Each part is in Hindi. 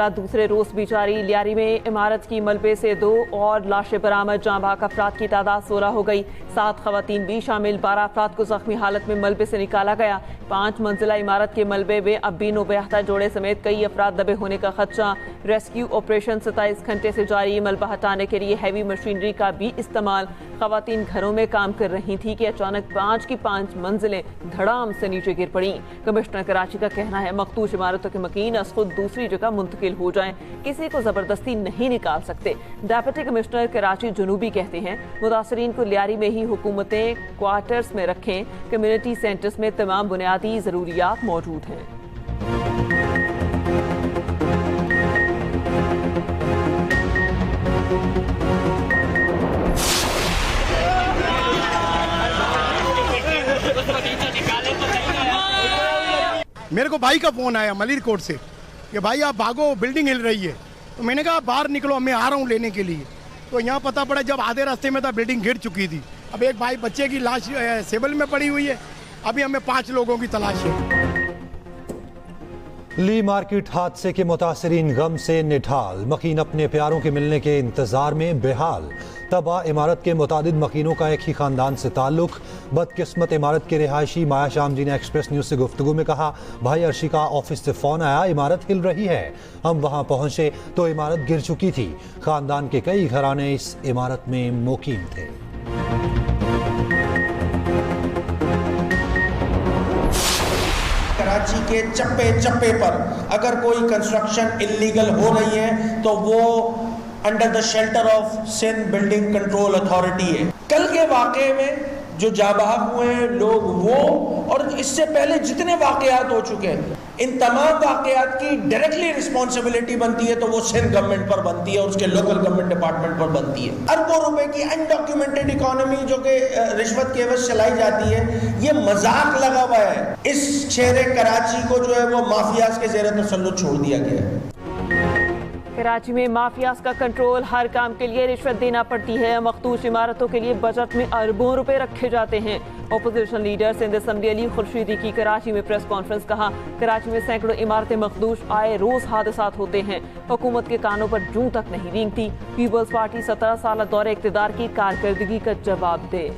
सिलसिला दूसरे रोज भी जारी। लियारी में इमारत की मलबे से 2 और लाशें बरामद। जाँ बाहक अफराद की तादाद 16 हो गई। 7 खवातीन भी शामिल। 12 अफराद को जख्मी हालत में मलबे से निकाला गया। 5 मंजिला इमारत के मलबे में अब भी नौबेहता जोड़े समेत कई अफराद दबे होने का खदशा। रेस्क्यू ऑपरेशन 27 घंटे से जारी। मलबा हटाने के लिए हैवी मशीनरी का भी इस्तेमाल। खवातीन घरों में काम कर रही थी कि अचानक 5 की 5 मंजिलें धड़ाम से नीचे गिर पड़ी। कमिश्नर कराची का कहना है मखदूश इमारतों के मकीन अस खुद दूसरी जगह मुंतकिल हो जाएं, किसी को जबरदस्ती नहीं निकाल सकते। डिप्टी कमिश्नर कराची जुनूबी कहते हैं मुतासरीन को लियारी में ही हुकूमतें क्वार्टर्स में रखें। कम्युनिटी सेंटर्स में तमाम बुनियादी जरूरियात मौजूद हैं। मेरे को भाई का फोन आया मलिर कोट से कि भाई आप भागो, बिल्डिंग हिल रही है। तो मैंने कहा बाहर निकलो, मैं आ रहा हूँ लेने के लिए। तो यहाँ पता पड़ा जब आधे रास्ते में था बिल्डिंग गिर चुकी थी। अब एक भाई बच्चे की लाश सिविल में पड़ी हुई है। अभी हमें 5 लोगों की तलाश है। ली मार्केट हादसे के मुतासरीन गम से निढाल। मकीन अपने प्यारों के मिलने के इंतजार में बेहाल। तबाह इमारत के मुतादिद मकीनों का एक ही खानदान से ताल्लुक। बदकिस्मत इमारत के रिहायशी माया शाम जी ने एक्सप्रेस न्यूज से गुफ्तगू में कहा, भाई अर्शी का ऑफिस से फोन आया, इमारत हिल रही है। हम वहां पहुंचे तो इमारत गिर चुकी थी। खानदान के कई घराने इस इमारत में मुकीम थे। कराची के चप्पे चप्पे पर अगर कोई कंस्ट्रक्शन इल्लीगल हो रही है तो वो under the shelter of Sindh building control authority है। कल के वाक़े में जो जाबाहक हुए हैं लोग वो और इससे पहले जितने वाक़यात हो चुके हैं, इन तमाम वाक़यात की डायरेक्टली रिस्पॉन्सिबिलिटी बनती है तो वो सिंध गवर्नमेंट पर बनती है और उसके लोकल गवर्नमेंट डिपार्टमेंट पर बनती है। अरबों रुपए की अनडॉक्यूमेंटेड इकॉनमी जो कि रिश्वत के एवज चलाई जाती है, ये मजाक लगा हुआ है। इस शहर कराची को जो है वो माफियाज के ज़ेर तसल्लुत छोड़ दिया गया है। कराची में माफियाज का कंट्रोल, हर काम के लिए रिश्वत देना पड़ती है। मखदूश इमारतों के लिए बजट में अरबों रुपए रखे जाते हैं। Opposition leader Sindh assembly Ali Khurshidi की कराची में प्रेस कॉन्फ्रेंस। कहा, कराची में सैकड़ों इमारतें मखदूश, आए रोज हादसात होते हैं। हुकूमत के कानों पर जूं तक नहीं रेंगती। पीपल्स पार्टी 17 साल दौरे इक़्तिदार की कारकर्दगी का जवाब दे।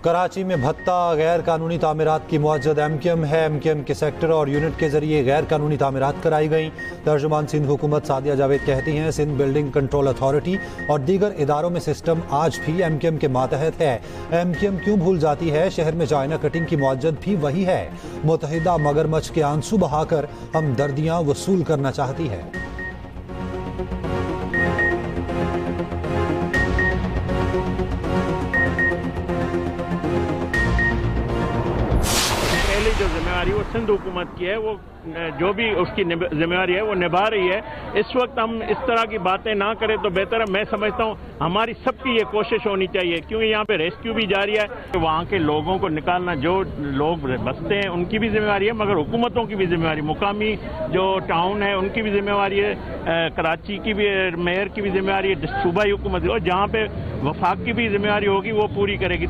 कराची में भत्ता गैर कानूनी तामीरात की मुअज्जद एमकेएम है। एमकेएम के सेक्टर और यूनिट के जरिए गैर कानूनी तामीरात कराई गई। तर्जुमान सिंध हुकूमत सादिया जावेद कहती हैं सिंध बिल्डिंग कंट्रोल अथॉरिटी और दीगर इदारों में सिस्टम आज भी एमकेएम के मातहत है। एमकेएम क्यों भूल जाती है, शहर में चाइना कटिंग की मुअज्जद भी वही है। मुतहिदा मगरमच्छ के आंसू बहाकर हमदर्दियाँ वसूल करना चाहती है। जो जिम्मेवारी वो सिंध हुकूमत की है, वो जो भी उसकी जिम्मेवारी है वो निभा रही है। इस वक्त हम इस तरह की बातें ना करें तो बेहतर है। मैं समझता हूँ हमारी सबकी ये कोशिश होनी चाहिए, क्योंकि यहाँ पे रेस्क्यू भी जारी है। वहाँ के लोगों को निकालना, जो लोग बसते हैं उनकी भी जिम्मेवारी है, मगर हुकूमतों की भी जिम्मेवारी, मुकामी जो टाउन है उनकी भी जिम्मेवारी है, कराची की भी मेयर की भी जिम्मेवारी है, सूबाई हुकूमत और जहाँ पे वफाक की भी जिम्मेवारी होगी वो पूरी करेगी।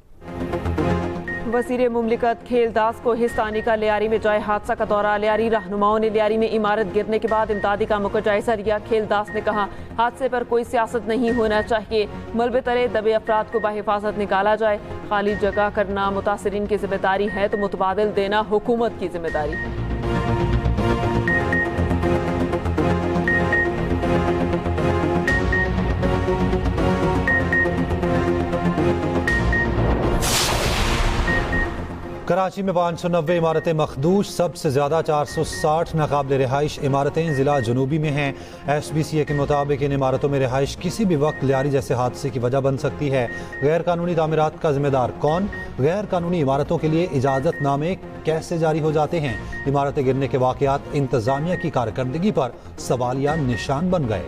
वज़ीर मुमलिकत खेलदास को हिस्सानी का लियारी में जाए हादसा का दौरा। लियारी रहनुमाओं ने लियारी में इमारत गिरने के बाद इमदादी कामों का जायजा लिया। खेलदास ने कहा, हादसे पर कोई सियासत नहीं होना चाहिए। मलबे तले दबे अफराद को बाहिफाजत निकाला जाए। खाली जगह करना मुतासरीन की जिम्मेदारी है तो मुतबादिल देना हुकूमत की जिम्मेदारी है। कराची में 590 इमारतें मखदूश, सबसे ज़्यादा 460 नाकाबिल रिहाइश इमारतें ज़िला जुनूबी में हैं। SBCA के मुताबिक इन इमारतों में रिहाइश किसी भी वक्त लियारी जैसे हादसे की वजह बन सकती है। गैर कानूनी तामीरात का जिम्मेदार कौन? गैर कानूनी इमारतों के लिए इजाज़तनामे कैसे जारी हो जाते हैं? इमारतें गिरने के वाक़यात इंतज़ामिया की कारकर्दगी पर सवालिया निशान बन गए।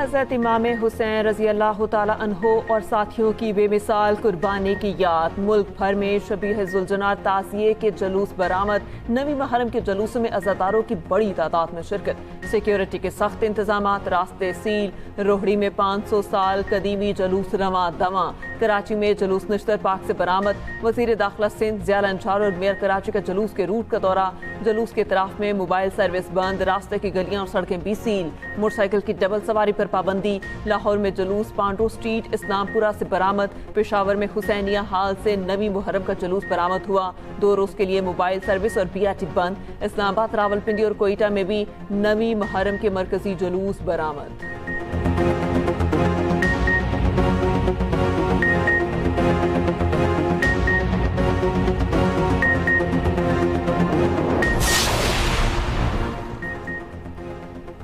हज़रत इमाम हुसैन रज़ी अल्लाह ताला अन्हो और साथियों की बेमिसाल कुर्बानी की याद। मुल्क भर में शबीह-ए-ज़ुलजनात ताज़िये के जुलूस बरामद। नवी मुहर्रम के जुलूसों में अज़ादारों की बड़ी तादाद में शिरकत। सिक्योरिटी के सख्त इंतजामात, रास्ते सील। रोहड़ी में 500 साल कदीमी जुलूस रवां दवां। कराची में जुलूस नश्तर पाक से बरामद। वज़ीर दाखिला सिंध ज़ियाल अंसार और मेयर कराची का जुलूस के रूट का दौरा। जुलूस के इतराफ में मोबाइल सर्विस बंद, रास्ते की गलियां और सड़कें भी सील। मोटरसाइकिल की डबल सवारी पर पाबंदी। लाहौर में जुलूस पांडू स्ट्रीट इस्लामपुरा से बरामद। पेशावर में हुसैनिया हाल से नवी मुहर्रम का जुलूस बरामद हुआ। 2 रोज के लिए मोबाइल सर्विस और बीआरटी बंद। इस्लामाबाद, रावलपिंडी और कोयटा में भी नवी मुहर्रम के मरकजी जुलूस बरामद।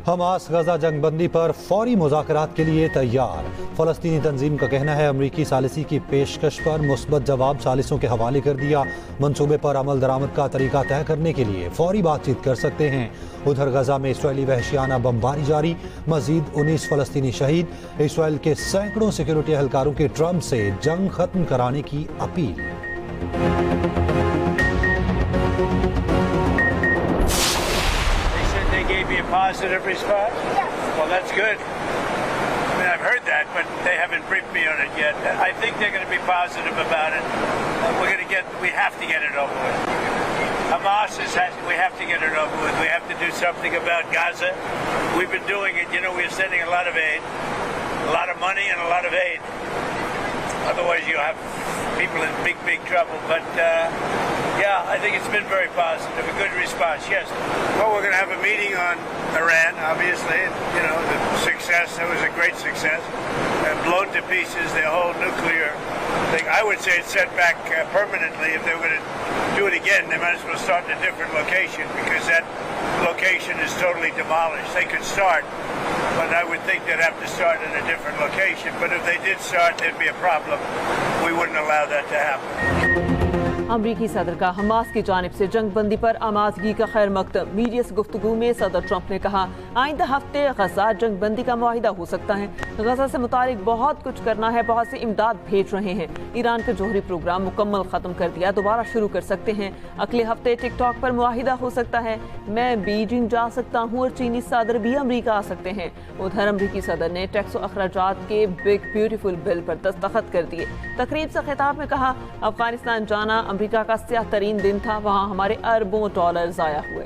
हमास गजा जंगबंदी पर फौरी मुज़ाकरात के लिए तैयार। फ़लस्तीनी तंजीम का कहना है अमरीकी सालिसी की पेशकश पर मुस्बत जवाब सालिसों के हवाले कर दिया। मंसूबे पर अमल दरामद का तरीका तय करने के लिए फौरी बातचीत कर सकते हैं। उधर गजा में इसराइली वहशियाना बमबारी जारी। मजीद 19 फ़लस्तीनी शहीद। इसराइल के सैकड़ों सिक्योरिटी एहलकारों के ट्रंप से जंग खत्म कराने की appeal. Positive response? Yes. Well, that's good. I mean, I've heard that, but they haven't briefed me on it yet. I think they're going to be positive about it. We have to get it over with. Hamas we have to get it over with. We have to do something about Gaza. We've been doing it. You know, we're sending a lot of aid, a lot of money and a lot of aid. Otherwise, you have people in big trouble. But, yeah, I think it's been very positive, a good response, yes. Well, we're going to have a meeting on Iran, obviously. You know, the success, it was a great success. Blown to pieces, their whole nuclear thing. I would say it's set back permanently. If they were going to do it again, they might as well start in a different location because that location is totally demolished. They could start, but I would think they'd have to start in a different location. But if they did start, there'd be a problem. We wouldn't allow that to happen. अमरीकी सदर का हमास की जानिब से जंगबंदी पर आमादगी का खैर मकदम। मीडिया से गुफ्तगू में सदर ट्रंप ने कहा आइंदा हफ्ते गजा जंगबंदी का मुआहिदा हो सकता है। गजा से मुतालिक बहुत कुछ करना है, बहुत सी इमदाद भेज रहे हैं। ईरान का जोहरी प्रोग्राम मुकम्मल खत्म कर दिया, दोबारा शुरू कर सकते हैं। अगले हफ्ते टिकटॉक पर मुआहिदा हो सकता है। मैं बीजिंग जा सकता हूँ और चीनी सदर भी अमरीका आ सकते हैं। उधर अमरीकी सदर ने टैक्स और अखराजात के बिग ब्यूटीफुल बिल पर दस्तखत कर दिए। तकरीब से खिताब में कहा अफगानिस्तान जाना अमेरिका का स्याह तरीन दिन था, वहां हमारे अरबों डॉलर जाया हुए।